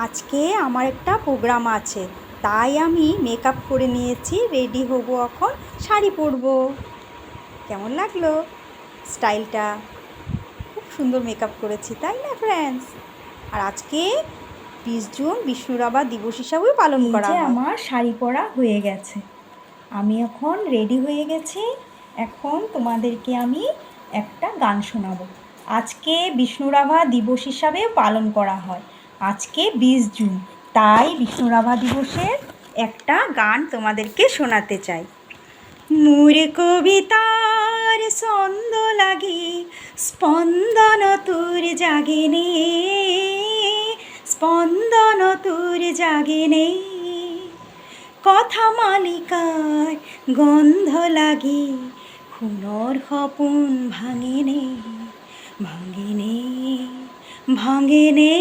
আজকে আমার একটা প্রোগ্রাম আছে, তাই আমি মেকআপ করে নিয়েছি, রেডি হব, এখন শাড়ি পরবো। কেমন লাগলো স্টাইলটা? খুব সুন্দর মেকআপ করেছি, তাই না ফ্রেন্ডস? আর আজকে 20 জুন বিষ্ণুরাভা দিবস হিসাবেও পালন করা হয়। আমার শাড়ি পরা হয়ে গেছে, আমি এখন রেডি হয়ে গেছি। এখন তোমাদেরকে আমি একটা গান শোনাবো। আজকে বিষ্ণুরাভা দিবস হিসাবে পালন করা হয়, আজকে 20 জুন, তাই বিষ্ণুরাভা দিবসের একটা গান তোমাদেরকে শোনাতে চাই। মোর কবিতার ছন্দ লাগি, স্পন্দন তোর জাগেনে, স্পন্দন তোর জাগেনে, কথা মালিকার গন্ধ লাগে, খুনর খপন ভাঙেনে, ভাঙেনে, ভাঙেনে।